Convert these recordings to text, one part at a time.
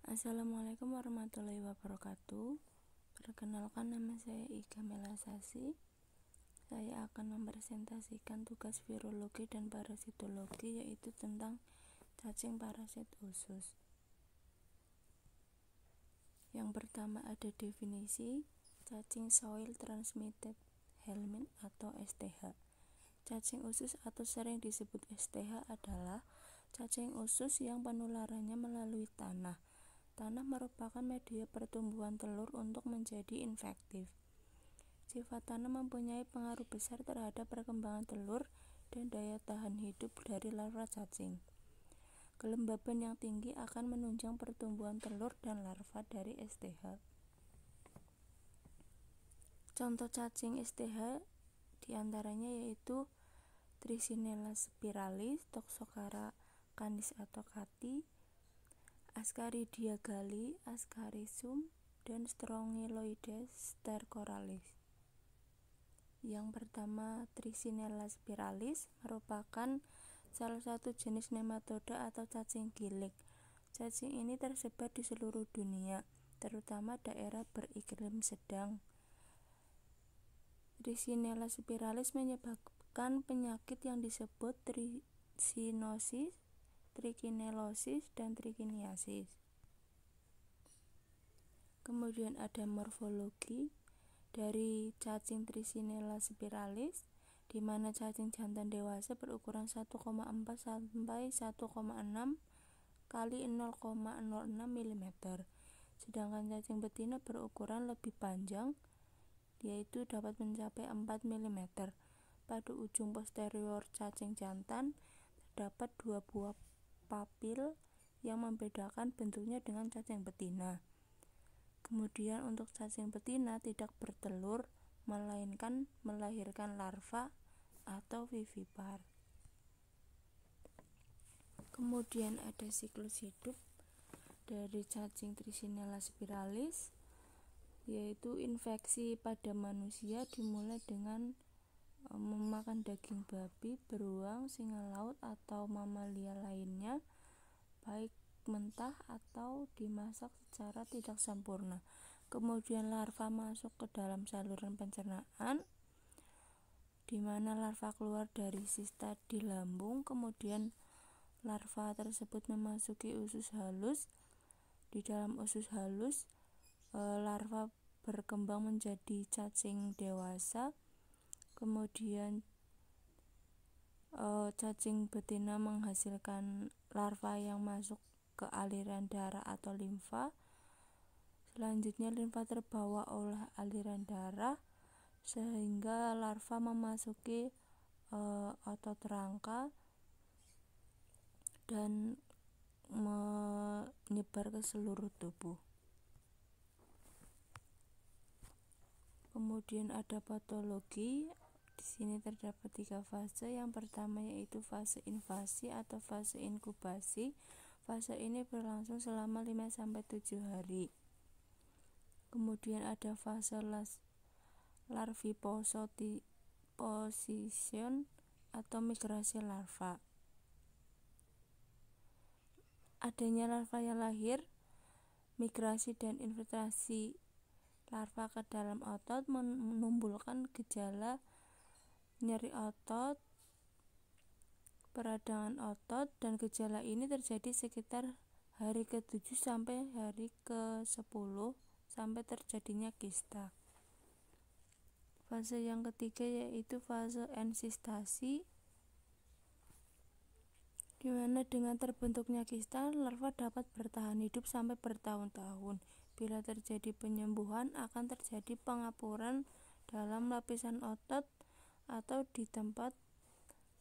Assalamualaikum warahmatullahi wabarakatuh. Perkenalkan, nama saya Iga Melasasi. Saya akan mempresentasikan tugas virologi dan parasitologi, yaitu tentang cacing parasit usus. Yang pertama ada definisi cacing soil transmitted helminth atau STH. Cacing usus atau sering disebut STH adalah cacing usus yang penularannya melalui tanah. Tanah merupakan media pertumbuhan telur untuk menjadi infektif. Sifat tanah mempunyai pengaruh besar terhadap perkembangan telur dan daya tahan hidup dari larva cacing. Kelembaban yang tinggi akan menunjang pertumbuhan telur dan larva dari STH. Contoh cacing STH diantaranya yaitu Trichinella spiralis, Toxocara canis atau Cati, Ascaridia galli, Ascarisum, dan Strongyloides stercoralis. Yang pertama, Trichinella spiralis merupakan salah satu jenis nematoda atau cacing gilik. Cacing ini tersebar di seluruh dunia, terutama daerah beriklim sedang. Trichinella spiralis menyebabkan penyakit yang disebut trichinosis, trichinelosis, dan trichiniasis. Kemudian ada morfologi dari cacing Trichinella spiralis, di mana cacing jantan dewasa berukuran 1,4 sampai 1,6 kali 0,06 mm, sedangkan cacing betina berukuran lebih panjang, yaitu dapat mencapai 4 mm. Pada ujung posterior cacing jantan terdapat 2 buah papil yang membedakan bentuknya dengan cacing betina. Kemudian untuk cacing betina tidak bertelur, melainkan melahirkan larva atau vivipar. Kemudian ada siklus hidup dari cacing Trichinella spiralis, yaitu infeksi pada manusia dimulai dengan memakan daging babi, beruang, singa laut, atau mamalia lainnya, baik mentah atau dimasak secara tidak sempurna. Kemudian larva masuk ke dalam saluran pencernaan, di mana larva keluar dari sista di lambung. Kemudian larva tersebut memasuki usus halus. Di dalam usus halus, larva berkembang menjadi cacing dewasa. Kemudian cacing betina menghasilkan larva yang masuk ke aliran darah atau limfa. Selanjutnya limfa terbawa oleh aliran darah sehingga larva memasuki otot rangka dan menyebar ke seluruh tubuh. Kemudian ada patologi. Di sini terdapat 3 fase. Yang pertama yaitu fase invasi atau fase inkubasi. Fase ini berlangsung selama 5-7 hari. Kemudian ada fase larviposition atau migrasi larva. Adanya larva yang lahir, migrasi dan infiltrasi larva ke dalam otot menimbulkan gejala nyeri otot, peradangan otot, dan gejala ini terjadi sekitar hari ke-7 sampai hari ke-10 sampai terjadinya kista. Fase yang ketiga yaitu fase ensistasi, di mana dengan terbentuknya kista, larva dapat bertahan hidup sampai bertahun-tahun. Bila terjadi penyembuhan, akan terjadi pengapuran dalam lapisan otot atau di tempat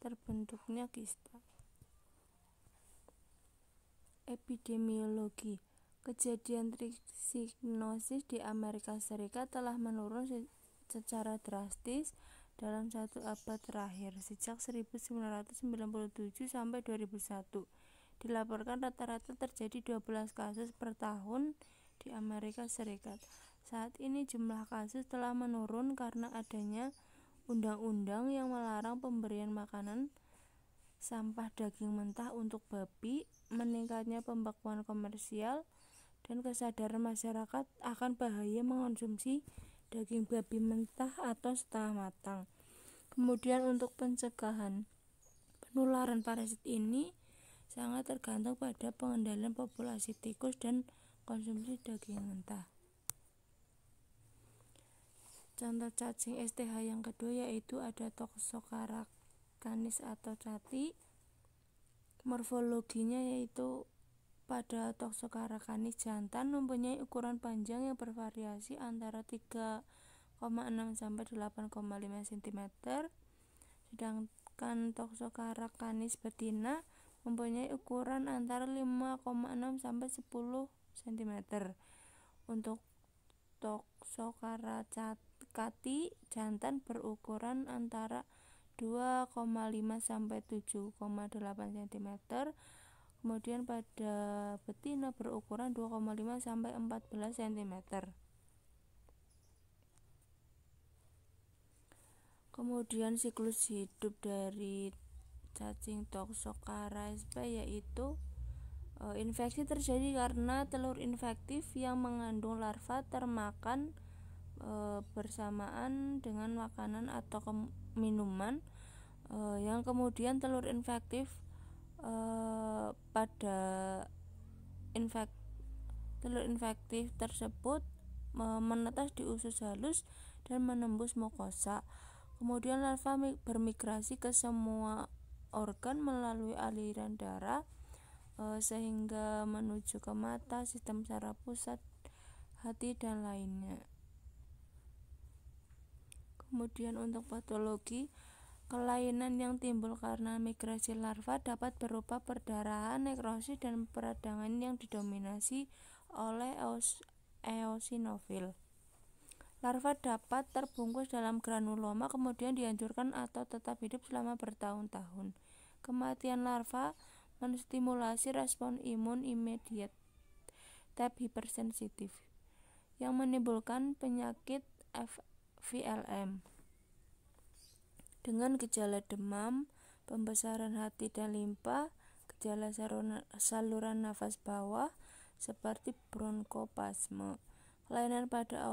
terbentuknya kista. Epidemiologi. Kejadian trichinosis di Amerika Serikat telah menurun secara drastis dalam 1 abad terakhir, sejak 1997 sampai 2001. Dilaporkan rata-rata terjadi 12 kasus per tahun di Amerika Serikat. Saat ini jumlah kasus telah menurun karena adanya undang-undang yang melarang pemberian makanan sampah daging mentah untuk babi, meningkatnya pembekuan komersial, dan kesadaran masyarakat akan bahaya mengonsumsi daging babi mentah atau setengah matang. Kemudian untuk pencegahan penularan parasit ini sangat tergantung pada pengendalian populasi tikus dan konsumsi daging mentah. Contoh cacing STH yang kedua yaitu ada Toxocara canis atau cati. Morfologinya yaitu pada Toxocara canis jantan mempunyai ukuran panjang yang bervariasi antara 3,6 sampai 8,5 cm. Sedangkan Toxocara canis betina mempunyai ukuran antara 5,6 sampai 10 cm. Untuk Toxocara cati jantan berukuran antara 2,5 sampai 7,8 cm. Kemudian pada betina berukuran 2,5 sampai 14 cm. Kemudian siklus hidup dari cacing Toxocara sp yaitu infeksi terjadi karena telur infektif yang mengandung larva termakan bersamaan dengan makanan atau minuman yang kemudian telur infektif telur infektif tersebut menetas di usus halus dan menembus mukosa. Kemudian larva bermigrasi ke semua organ melalui aliran darah sehingga menuju ke mata, sistem saraf pusat, hati, dan lainnya. Kemudian untuk patologi, kelainan yang timbul karena migrasi larva dapat berupa perdarahan, nekrosis, dan peradangan yang didominasi oleh eosinofil. Larva dapat terbungkus dalam granuloma kemudian dihancurkan atau tetap hidup selama bertahun-tahun. Kematian larva menstimulasi respon imun immediate type hypersensitif yang menimbulkan penyakit VLM dengan gejala demam, pembesaran hati dan limpa, gejala saluran nafas bawah seperti bronkospasme. Kelainan pada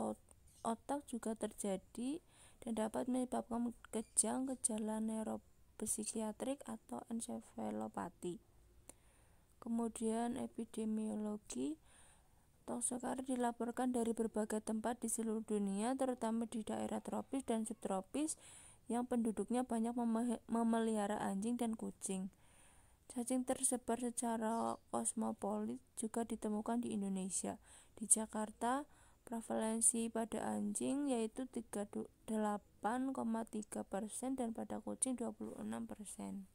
otak juga terjadi dan dapat menyebabkan kejang, gejala neuropsikiatrik atau ensefalopati. Kemudian epidemiologi, Toxocara dilaporkan dari berbagai tempat di seluruh dunia, terutama di daerah tropis dan subtropis yang penduduknya banyak memelihara anjing dan kucing. Cacing tersebar secara kosmopolit juga ditemukan di Indonesia. Di Jakarta, prevalensi pada anjing yaitu 38,3% dan pada kucing 26%.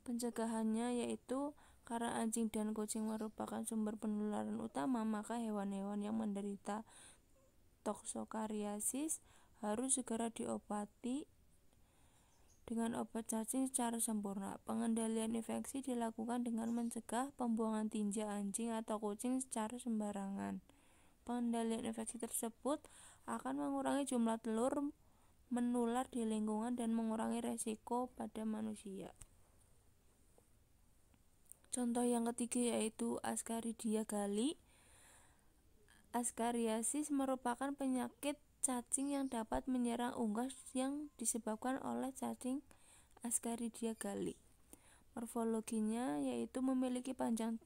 Pencegahannya yaitu karena anjing dan kucing merupakan sumber penularan utama, maka hewan-hewan yang menderita toksokariasis harus segera diobati dengan obat cacing secara sempurna. Pengendalian infeksi dilakukan dengan mencegah pembuangan tinja anjing atau kucing secara sembarangan. Pengendalian infeksi tersebut akan mengurangi jumlah telur menular di lingkungan dan mengurangi resiko pada manusia. Contoh yang ketiga yaitu Ascaridia galli. Ascariasis merupakan penyakit cacing yang dapat menyerang unggas yang disebabkan oleh cacing Ascaridia galli. Morfologinya yaitu memiliki panjang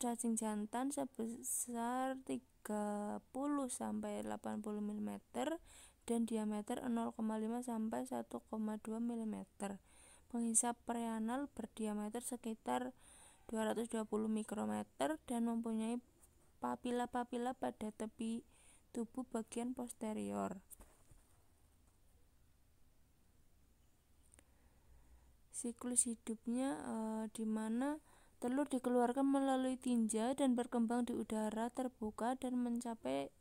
cacing jantan sebesar 30 sampai 80 mm dan diameter 0,5 sampai 1,2 mm. Penghisap preanal berdiameter sekitar 220 mikrometer dan mempunyai papila-papila pada tepi tubuh bagian posterior. Siklus hidupnya di mana telur dikeluarkan melalui tinja dan berkembang di udara terbuka dan mencapai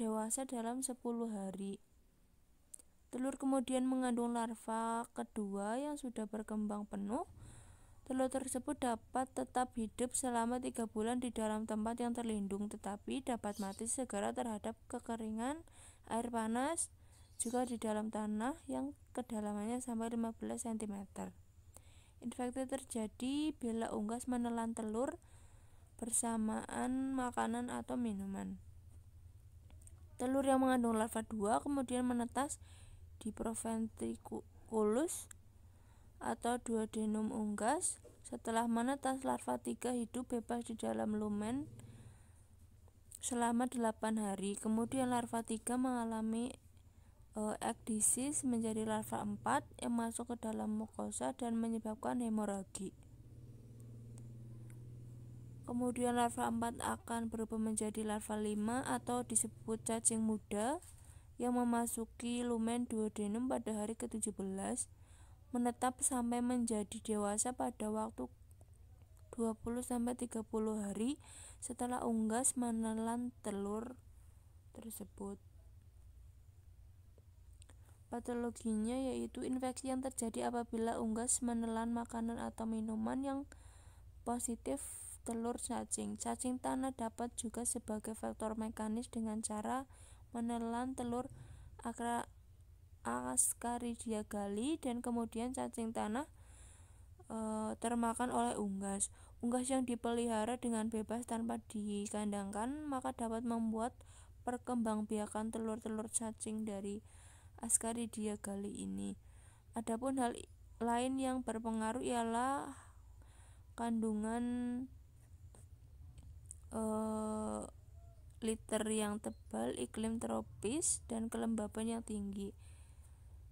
dewasa dalam 10 hari. Telur kemudian mengandung larva kedua yang sudah berkembang penuh. Telur tersebut dapat tetap hidup selama 3 bulan di dalam tempat yang terlindung, tetapi dapat mati segera terhadap kekeringan, air panas, juga di dalam tanah yang kedalamannya sampai 15 cm. Infeksi terjadi bila unggas menelan telur bersamaan makanan atau minuman. Telur yang mengandung larva 2 kemudian menetas di proventriculus atau duodenum unggas. Setelah menetas, larva 3 hidup bebas di dalam lumen selama 8 hari. Kemudian larva 3 mengalami ekdisis menjadi larva 4 yang masuk ke dalam mukosa dan menyebabkan hemoragi. Kemudian larva 4 akan berubah menjadi larva 5 atau disebut cacing muda yang memasuki lumen duodenum pada hari ke-17, menetap sampai menjadi dewasa pada waktu 20-30 hari setelah unggas menelan telur tersebut. Patologinya yaitu infeksi yang terjadi apabila unggas menelan makanan atau minuman yang positif telur cacing. Cacing tanah dapat juga sebagai faktor mekanis dengan cara menelan telur Ascaridia galli dan kemudian cacing tanah termakan oleh unggas. Unggas yang dipelihara dengan bebas tanpa dikandangkan maka dapat membuat perkembangbiakan telur-telur cacing dari Ascaridia galli ini. Adapun hal lain yang berpengaruh ialah kandungan liter yang tebal, iklim tropis, dan kelembaban yang tinggi,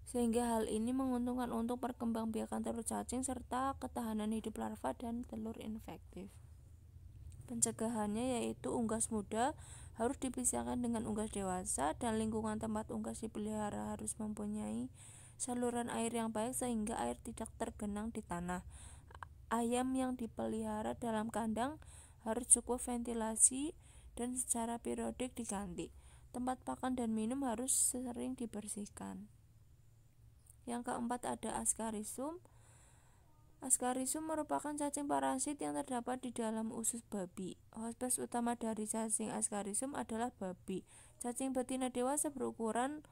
sehingga hal ini menguntungkan untuk perkembangbiakan telur cacing serta ketahanan hidup larva dan telur infektif. Pencegahannya yaitu unggas muda harus dipisahkan dengan unggas dewasa dan lingkungan tempat unggas dipelihara harus mempunyai saluran air yang baik sehingga air tidak tergenang di tanah. Ayam yang dipelihara dalam kandang harus cukup ventilasi dan secara periodik diganti. Tempat pakan dan minum harus sering dibersihkan. Yang keempat ada Ascarisum. Ascarisum merupakan cacing parasit yang terdapat di dalam usus babi. Hospes utama dari cacing Ascarisum adalah babi. Cacing betina dewasa berukuran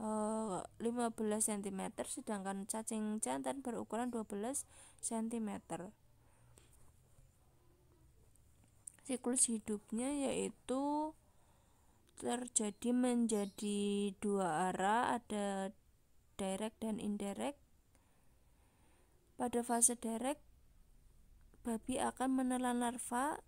15 cm, sedangkan cacing jantan berukuran 12 cm. Siklus hidupnya yaitu terjadi menjadi dua arah, ada direct dan indirect. Pada fase direct, babi akan menelan larva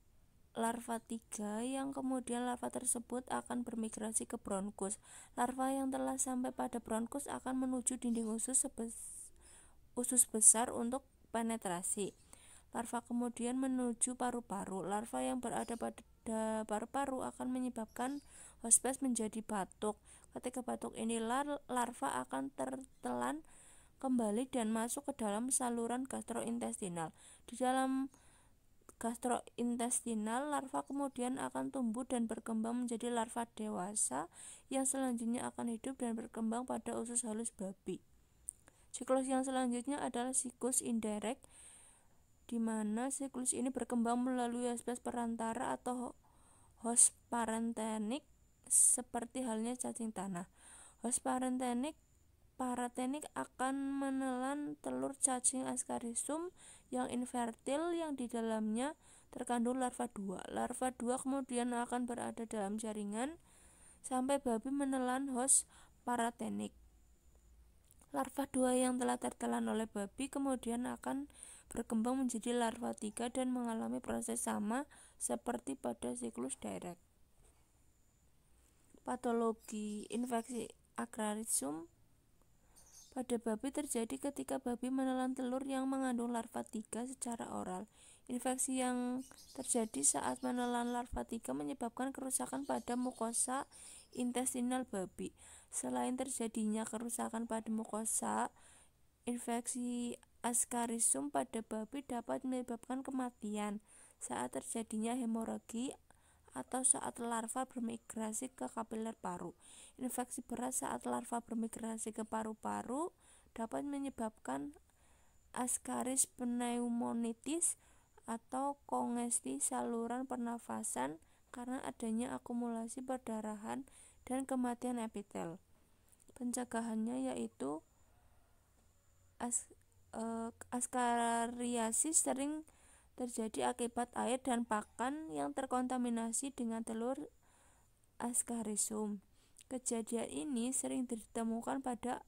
3 yang kemudian larva tersebut akan bermigrasi ke bronkus. Larva yang telah sampai pada bronkus akan menuju dinding usus besar untuk penetrasi. Larva kemudian menuju paru-paru. Larva yang berada pada paru-paru akan menyebabkan hospes menjadi batuk. Ketika batuk inilah larva akan tertelan kembali dan masuk ke dalam saluran gastrointestinal. Di dalam gastrointestinal, larva kemudian akan tumbuh dan berkembang menjadi larva dewasa yang selanjutnya akan hidup dan berkembang pada usus halus babi. Siklus yang selanjutnya adalah siklus indirect, di mana siklus ini berkembang melalui hospes perantara atau host parentenik seperti halnya cacing tanah. Host paratenik akan menelan telur cacing Ascarisum yang infertil yang di dalamnya terkandung larva 2. Larva 2 kemudian akan berada dalam jaringan sampai babi menelan host paratenik. Larva 2 yang telah tertelan oleh babi kemudian akan berkembang menjadi larva 3 dan mengalami proses sama seperti pada siklus direct. Patologi infeksi Ascarisum pada babi terjadi ketika babi menelan telur yang mengandung larva 3 secara oral. Infeksi yang terjadi saat menelan larva 3 menyebabkan kerusakan pada mukosa intestinal babi. Selain terjadinya kerusakan pada mukosa, infeksi Ascarisum pada babi dapat menyebabkan kematian saat terjadinya hemoragi atau saat larva bermigrasi ke kapiler paru. Infeksi berat saat larva bermigrasi ke paru-paru dapat menyebabkan Ascaris pneumonitis atau kongesti saluran pernafasan karena adanya akumulasi perdarahan dan kematian epitel. Pencegahannya yaitu Askariasis sering terjadi akibat air dan pakan yang terkontaminasi dengan telur Ascarisum. Kejadian ini sering ditemukan pada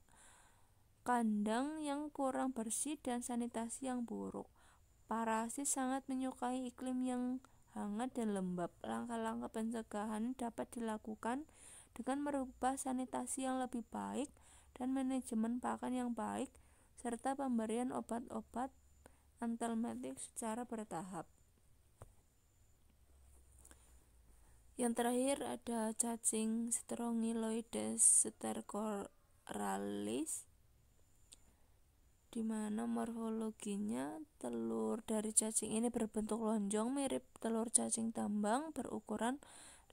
kandang yang kurang bersih dan sanitasi yang buruk. Parasit sangat menyukai iklim yang hangat dan lembab. Langkah-langkah pencegahan dapat dilakukan dengan merubah sanitasi yang lebih baik dan manajemen pakan yang baik, serta pemberian obat-obat antelmetik secara bertahap. Yang terakhir ada cacing Strongyloides stercoralis, di mana morfologinya telur dari cacing ini berbentuk lonjong mirip telur cacing tambang berukuran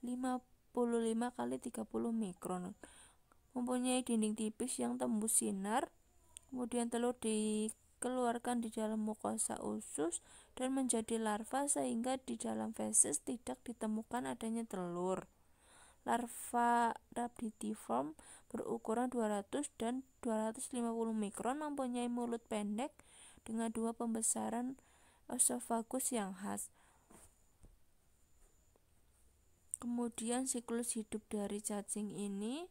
55 x 30 mikron, mempunyai dinding tipis yang tembus sinar. Kemudian telur dikeluarkan di dalam mukosa usus dan menjadi larva, sehingga di dalam feses tidak ditemukan adanya telur. Larva Rhabditiform berukuran 200 dan 250 mikron, mempunyai mulut pendek dengan dua pembesaran esofagus yang khas. Kemudian siklus hidup dari cacing ini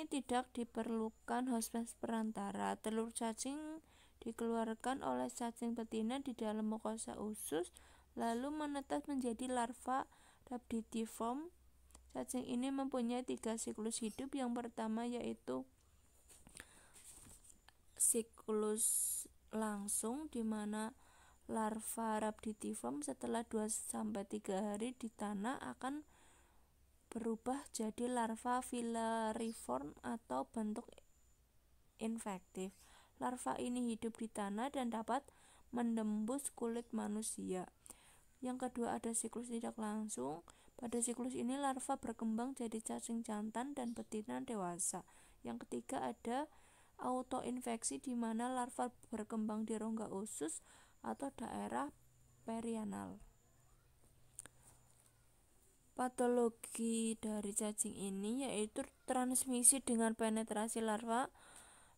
tidak diperlukan hospes perantara. Telur cacing dikeluarkan oleh cacing betina di dalam mukosa usus, lalu menetas menjadi larva Rhabditiform. Cacing ini mempunyai 3 siklus hidup. Yang pertama yaitu siklus langsung, di mana larva Rhabditiform setelah 2-3 hari di tanah akan berubah jadi larva filariform atau bentuk infektif. Larva ini hidup di tanah dan dapat menembus kulit manusia. Yang kedua ada siklus tidak langsung. Pada siklus ini larva berkembang jadi cacing jantan dan betina dewasa. Yang ketiga ada autoinfeksi, di mana larva berkembang di rongga usus atau daerah perianal. Patologi dari cacing ini yaitu transmisi dengan penetrasi larva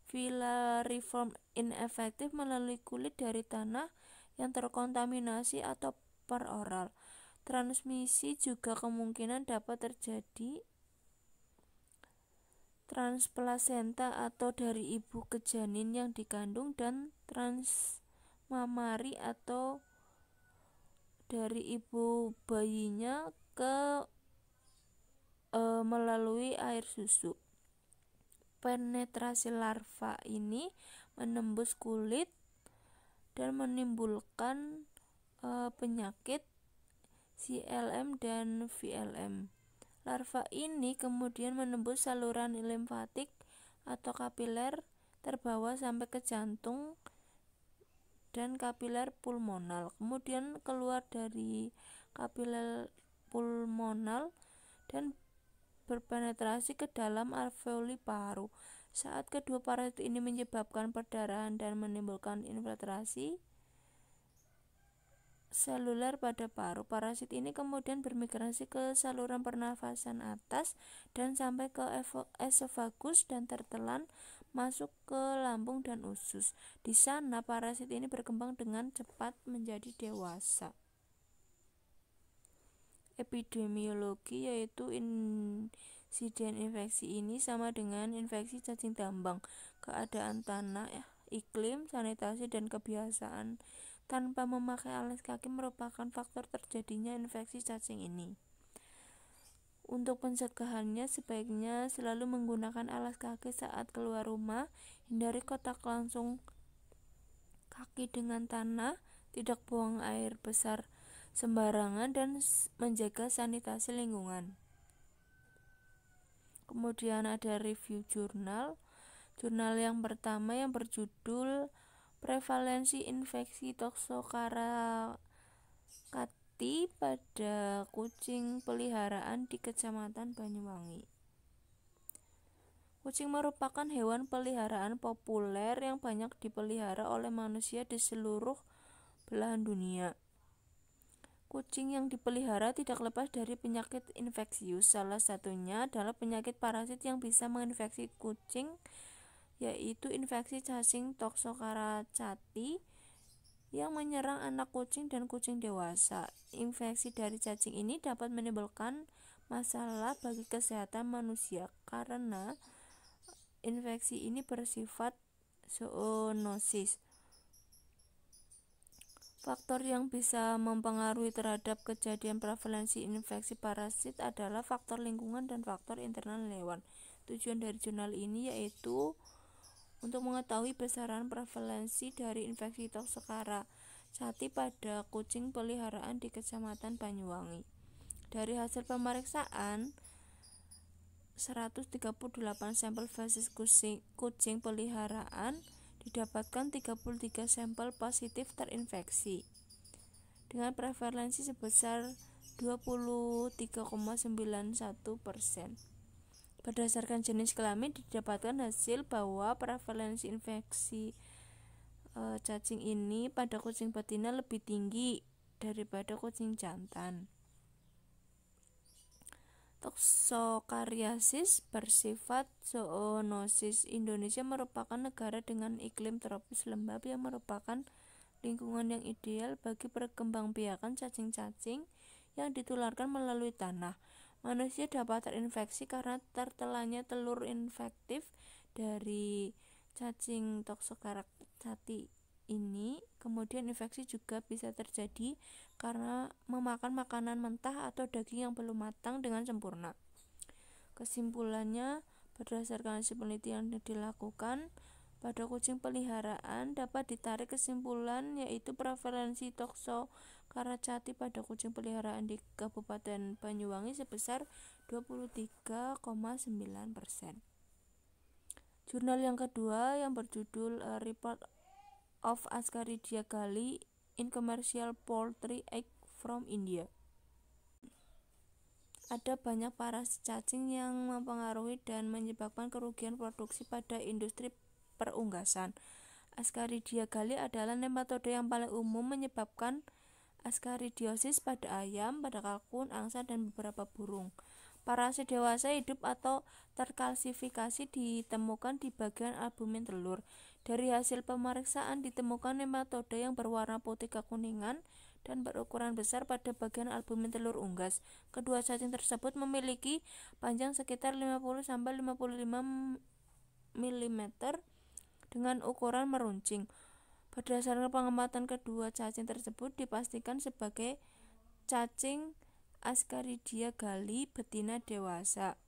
filariform inefektif melalui kulit dari tanah yang terkontaminasi atau per oral. Transmisi juga kemungkinan dapat terjadi transplasenta atau dari ibu ke janin yang dikandung, dan transmamari atau dari ibu bayinya ke melalui air susu. Penetrasi larva ini menembus kulit dan menimbulkan penyakit CLM dan VLM. Larva ini kemudian menembus saluran limfatik atau kapiler, terbawa sampai ke jantung dan kapiler pulmonal, kemudian keluar dari kapiler pulmonal dan berpenetrasi ke dalam alveoli paru. Saat kedua parasit ini menyebabkan perdarahan dan menimbulkan infiltrasi seluler pada paru. Parasit ini kemudian bermigrasi ke saluran pernafasan atas dan sampai ke esofagus dan tertelan masuk ke lambung dan usus. Di sana parasit ini berkembang dengan cepat menjadi dewasa. Epidemiologi yaitu insiden infeksi ini sama dengan infeksi cacing tambang. Keadaan tanah, iklim, sanitasi, dan kebiasaan tanpa memakai alas kaki merupakan faktor terjadinya infeksi cacing ini. Untuk pencegahannya sebaiknya selalu menggunakan alas kaki saat keluar rumah, hindari kontak langsung kaki dengan tanah, tidak buang air besar sembarangan, dan menjaga sanitasi lingkungan. Kemudian ada review jurnal. Jurnal yang pertama yang berjudul Prevalensi Infeksi Toxocaracati pada kucing peliharaan di Kecamatan Banyuwangi. Kucing merupakan hewan peliharaan populer yang banyak dipelihara oleh manusia di seluruh belahan dunia. Kucing yang dipelihara tidak lepas dari penyakit infeksius. Salah satunya adalah penyakit parasit yang bisa menginfeksi kucing, yaitu infeksi cacing Toxocara cati yang menyerang anak kucing dan kucing dewasa. Infeksi dari cacing ini dapat menimbulkan masalah bagi kesehatan manusia karena infeksi ini bersifat zoonosis. Faktor yang bisa mempengaruhi terhadap kejadian prevalensi infeksi parasit adalah faktor lingkungan dan faktor internal hewan. Tujuan dari jurnal ini yaitu untuk mengetahui besaran prevalensi dari infeksi Toxocara cati pada kucing peliharaan di Kecamatan Banyuwangi. Dari hasil pemeriksaan 138 sampel feses kucing peliharaan didapatkan 33 sampel positif terinfeksi dengan prevalensi sebesar 23,91%. Berdasarkan jenis kelamin didapatkan hasil bahwa prevalensi infeksi cacing ini pada kucing betina lebih tinggi daripada kucing jantan. Toxocariasis bersifat zoonosis. Indonesia merupakan negara dengan iklim tropis lembab yang merupakan lingkungan yang ideal bagi perkembangbiakan cacing-cacing yang ditularkan melalui tanah. Manusia dapat terinfeksi karena tertelannya telur infektif dari cacing Toxocara cati ini. Kemudian infeksi juga bisa terjadi karena memakan makanan mentah atau daging yang belum matang dengan sempurna. Kesimpulannya, berdasarkan hasil penelitian yang dilakukan pada kucing peliharaan dapat ditarik kesimpulan yaitu prevalensi Toxocara cati pada kucing peliharaan di Kabupaten Banyuwangi sebesar 23,9%. Jurnal yang kedua yang berjudul Report of Ascaridia galli in Commercial Poultry Egg from India. Ada banyak parasit cacing yang mempengaruhi dan menyebabkan kerugian produksi pada industri perunggasan. Ascaridia galli adalah nematode yang paling umum menyebabkan ascaridiosis pada ayam, pada kalkun, angsa, dan beberapa burung. Parasit dewasa hidup atau terkalsifikasi ditemukan di bagian albumin telur. Dari hasil pemeriksaan ditemukan nematode yang berwarna putih kekuningan dan berukuran besar pada bagian albumin telur unggas. Kedua cacing tersebut memiliki panjang sekitar 50-55 mm dengan ukuran meruncing. Berdasarkan pengamatan kedua cacing tersebut dipastikan sebagai cacing Ascaridia galli betina dewasa.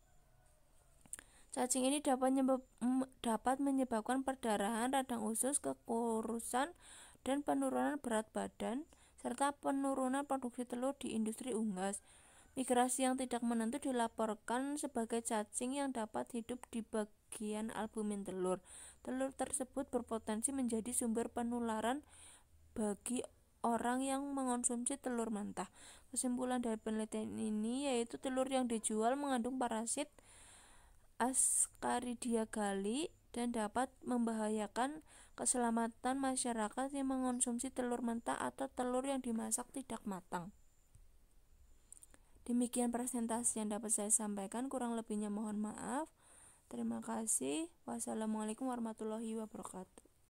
Cacing ini dapat menyebabkan perdarahan, radang usus, kekurusan, dan penurunan berat badan, serta penurunan produksi telur di industri unggas. Migrasi yang tidak menentu dilaporkan sebagai cacing yang dapat hidup di bagian albumin telur. Telur tersebut berpotensi menjadi sumber penularan bagi orang yang mengonsumsi telur mentah. Kesimpulan dari penelitian ini yaitu telur yang dijual mengandung parasit Ascaridia galli dan dapat membahayakan keselamatan masyarakat yang mengonsumsi telur mentah atau telur yang dimasak tidak matang. Demikian presentasi yang dapat saya sampaikan, kurang lebihnya mohon maaf. Terima kasih. Wassalamualaikum warahmatullahi wabarakatuh.